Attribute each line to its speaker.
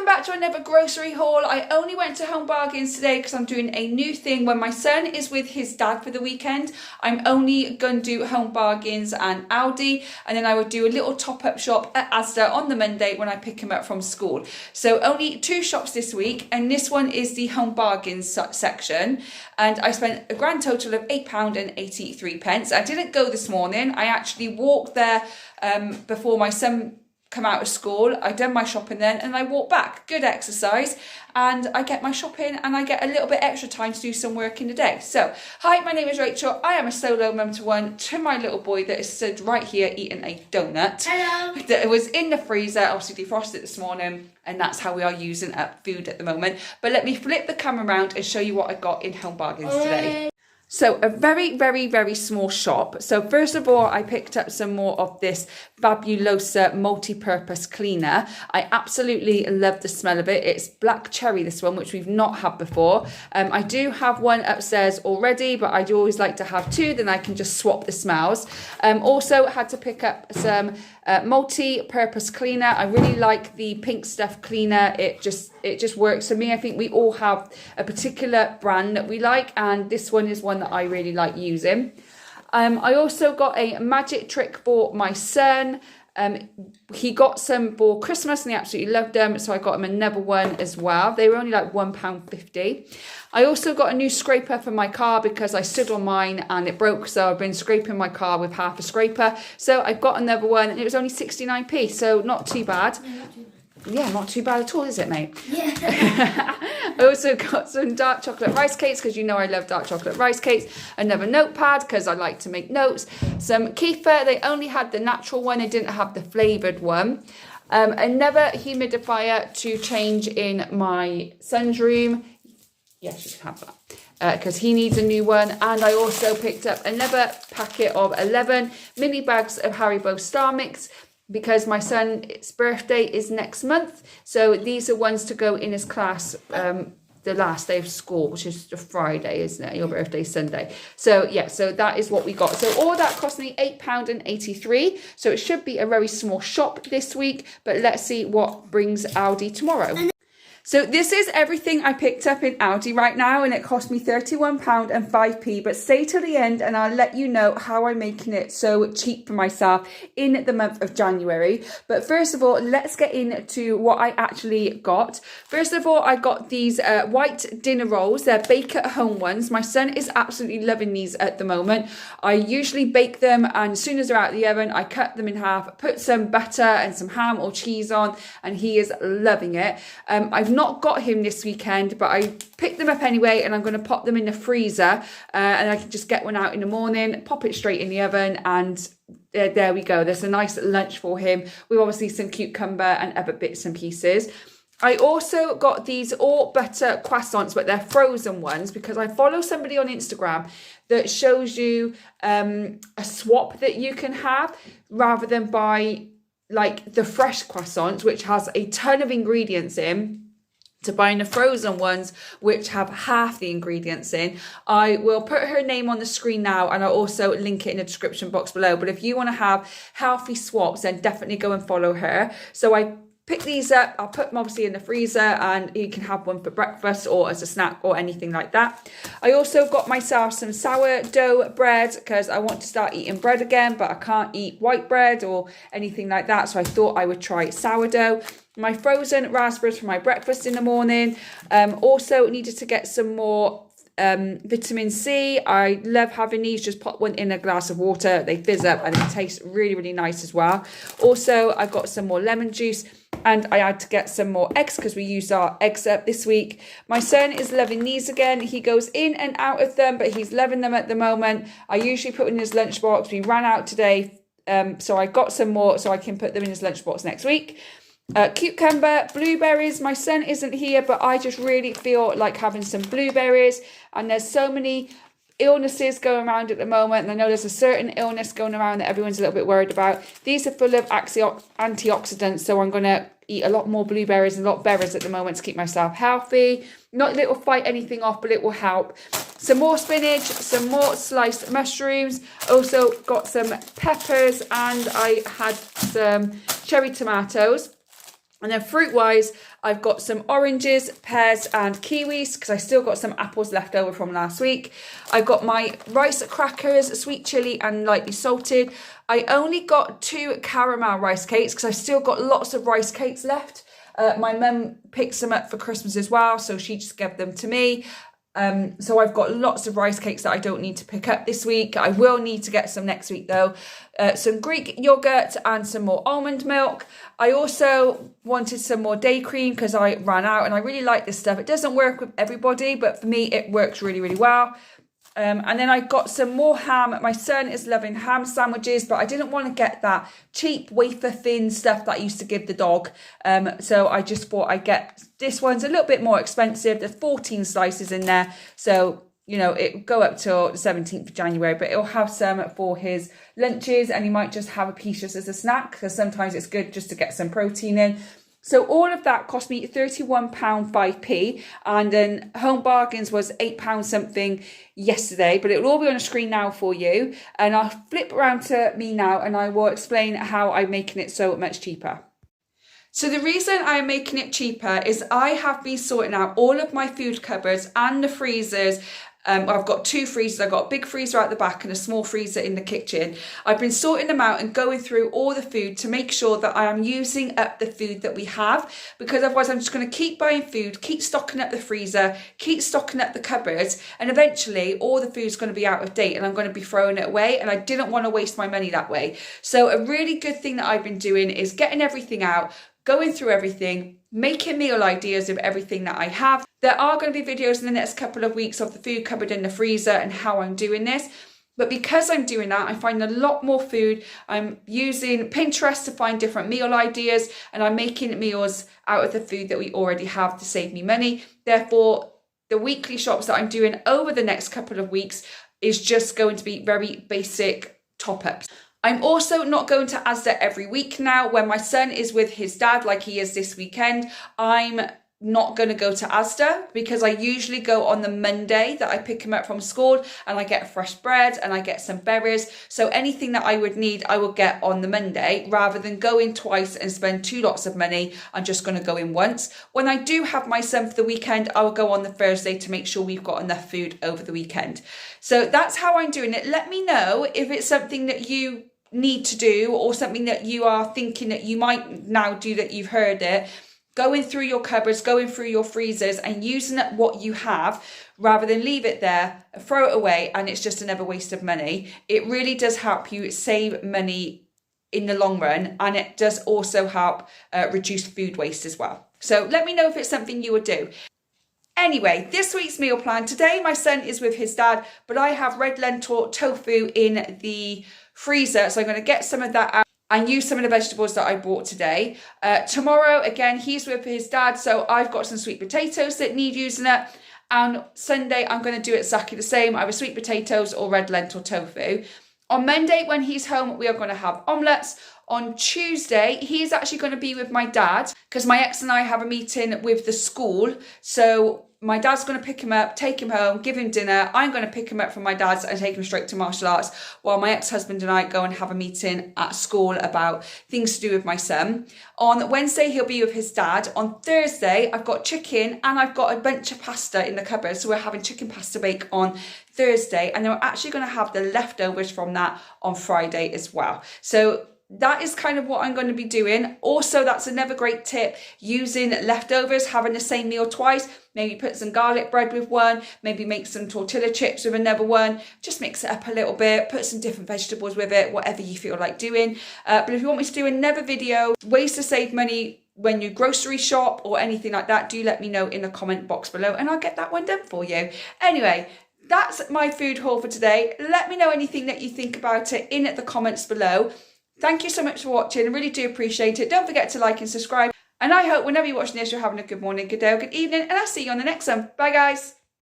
Speaker 1: back to another grocery haul. I only went to Home Bargains today because I'm doing a new thing. When my son is with his dad for the weekend, I'm only going to do Home Bargains and Aldi, and then I would do a little top-up shop at Asda on the Monday when I pick him up from school. So only 2 shops this week, and this one is the Home Bargains section, and I spent a grand total of £8.83. I didn't go this morning. I actually walked there before my son come out of school. I done my shopping then and I walk back. Good exercise, and I get my shopping and I get a little bit extra time to do some work in the day. So hi, my name is Rachel. I am a solo mum to one to my little boy that is stood right here eating a donut.
Speaker 2: Hello.
Speaker 1: That was in the freezer, obviously defrosted this morning, and that's how we are using up food at the moment. But let me flip the camera around and show you what I got in Home Bargains today. So a very small shop. So first of all, I picked up some more of this Fabulosa multi-purpose cleaner. I absolutely love the smell of it. It's black cherry, this one, which we've not had before. I do have one upstairs already, but I do always like to have 2, then I can just swap the smells. Also had to pick up some multi-purpose cleaner. I really like the pink stuff cleaner. It just works for me. I think we all have a particular brand that we like, and this one is one that I really like using. I also got a magic trick for my son. He got some for Christmas and he absolutely loved them, so I got him another one as well. They were only like £1.50. I also got a new scraper for my car because I stood on mine and it broke, so I've been scraping my car with half a scraper. So I got another one and it was only 69p, so not too bad. Yeah, not too bad at all, is it, mate?
Speaker 2: Yeah.
Speaker 1: I also got some dark chocolate rice cakes because you know I love dark chocolate rice cakes. Another notepad because I like to make notes. Some kefir. They only had the natural one. They didn't have the flavoured one. Another humidifier to change in my son's room. Yes, you can have that. Because he needs a new one. And I also picked up another packet of 11 mini bags of Haribo Star Mix, because my son's birthday is next month. So these are ones to go in his class the last day of school, which is the Friday, isn't it? Your birthday's Sunday. So yeah, so that is what we got. So all that cost me £8.83. So it should be a very small shop this week, but let's see what brings Aldi tomorrow. So this is everything I picked up in Aldi right now, and it cost me £31.05, but stay till the end and I'll let you know how I'm making it so cheap for myself in the month of January. But first of all, let's get into what I actually got. First of all, I got these white dinner rolls. They're bake at home ones. My son is absolutely loving these at the moment. I usually bake them, and as soon as they're out of the oven, I cut them in half, put some butter and some ham or cheese on, and he is loving it. I've not got him this weekend, but I picked them up anyway, and I'm going to pop them in the freezer, and I can just get one out in the morning, pop it straight in the oven, and there we go. There's a nice lunch for him with obviously some cucumber and other bits and pieces. I also got these all butter croissants, but they're frozen ones, because I follow somebody on Instagram that shows you a swap that you can have rather than buy like the fresh croissants, which has a ton of ingredients in, to buying the frozen ones which have half the ingredients in. I will put her name on the screen now, and I'll also link it in the description box below. But if you want to have healthy swaps, then definitely go and follow her. So I pick these up, I'll put them obviously in the freezer, and you can have one for breakfast or as a snack or anything like that. I also got myself some sourdough bread because I want to start eating bread again, but I can't eat white bread or anything like that, so I thought I would try sourdough. My frozen raspberries for my breakfast in the morning. Also needed to get some more vitamin C. I love having these. Just pop one in a glass of water. They fizz up and it tastes really nice as well. Also, I got some more lemon juice, and I had to get some more eggs because we used our eggs up this week. My son is loving these again. He goes in and out of them, but he's loving them at the moment. I usually put in his lunchbox. We ran out today, so I got some more so I can put them in his lunchbox next week. Cucumber, blueberries. My son isn't here, but I just really feel like having some blueberries, and there's so many illnesses going around at the moment, and I know there's a certain illness going around that everyone's a little bit worried about. These are full of antioxidants, so I'm going to eat a lot more blueberries and a lot of berries at the moment to keep myself healthy. Not that it will fight anything off, but it will help. Some more spinach, some more sliced mushrooms. Also got some peppers, and I had some cherry tomatoes. And then fruit-wise, I've got some oranges, pears and kiwis because I still got some apples left over from last week. I've got my rice crackers, sweet chilli and lightly salted. I only got 2 caramel rice cakes because I've still got lots of rice cakes left. My mum picks them up for Christmas as well, so she just gave them to me. So I've got lots of rice cakes that I don't need to pick up this week. I will need to get some next week though. Some Greek yogurt and some more almond milk. I also wanted some more day cream because I ran out, and I really like this stuff. It doesn't work with everybody, but for me it works really, really well. And then I got some more ham. My son is loving ham sandwiches, but I didn't want to get that cheap wafer thin stuff that I used to give the dog. So I just thought I'd get, this one's a little bit more expensive. There's 14 slices in there. So, you know, it'll go up till the 17th of January, but it'll have some for his lunches, and he might just have a piece just as a snack because sometimes it's good just to get some protein in. So all of that cost me £31.5p, and then Home Bargains was £8 something yesterday, but it will all be on the screen now for you. And I'll flip around to me now and I will explain how I'm making it so much cheaper. So the reason I'm making it cheaper is I have been sorting out all of my food cupboards and the freezers. I've got 2 freezers. I've got a big freezer at the back and a small freezer in the kitchen. I've been sorting them out and going through all the food to make sure that I am using up the food that we have, because otherwise I'm just going to keep buying food, keep stocking up the freezer, keep stocking up the cupboards, and eventually all the food's going to be out of date and I'm going to be throwing it away, and I didn't want to waste my money that way. So a really good thing that I've been doing is getting everything out, going through everything, making meal ideas of everything that I have. There are going to be videos in the next couple of weeks of the food cupboard in the freezer and how I'm doing this. But because I'm doing that, I find a lot more food. I'm using Pinterest to find different meal ideas, and I'm making meals out of the food that we already have to save me money. Therefore, the weekly shops that I'm doing over the next couple of weeks is just going to be very basic top-ups. I'm also not going to Asda every week now. When my son is with his dad, like he is this weekend, I'm not going to go to Asda because I usually go on the Monday that I pick him up from school, and I get fresh bread and I get some berries. So anything that I would need, I will get on the Monday rather than go in twice and spend 2 lots of money. I'm just going to go in once. When I do have my son for the weekend, I will go on the Thursday to make sure we've got enough food over the weekend. So that's how I'm doing it. Let me know if it's something that you need to do or something that you are thinking that you might now do that you've heard it. Going through your cupboards, going through your freezers and using up what you have rather than leave it there, throw it away, and it's just another waste of money. It really does help you save money in the long run, and it does also help reduce food waste as well. So let me know if it's something you would do. Anyway, this week's meal plan. Today my son is with his dad, but I have red lentil tofu in the freezer, so I'm going to get some of that out and use some of the vegetables that I bought today. Tomorrow, again, he's with his dad, so I've got some sweet potatoes that need using up. And Sunday, I'm going to do exactly the same, either sweet potatoes or red lentil tofu. On Monday, when he's home, we are going to have omelettes. On Tuesday, he's actually going to be with my dad because my ex and I have a meeting with the school. So my dad's going to pick him up, take him home, give him dinner. I'm going to pick him up from my dad's and take him straight to martial arts, while my ex-husband and I go and have a meeting at school about things to do with my son. On Wednesday, he'll be with his dad. On Thursday, I've got chicken and I've got a bunch of pasta in the cupboard. So we're having chicken pasta bake on Thursday, and then we're actually going to have the leftovers from that on Friday as well. So that is kind of what I'm going to be doing. Also, that's another great tip, using leftovers, having the same meal twice. Maybe put some garlic bread with one, maybe make some tortilla chips with another one. Just mix it up a little bit, put some different vegetables with it, whatever you feel like doing. But if you want me to do another video, ways to save money when you grocery shop or anything like that, do let me know in the comment box below and I'll get that one done for you. Anyway, that's my food haul for today. Let me know anything that you think about it in the comments below. Thank you so much for watching. I really do appreciate it. Don't forget to like and subscribe. And I hope whenever you're watching this, you're having a good morning, good day, or good evening. And I'll see you on the next one. Bye, guys.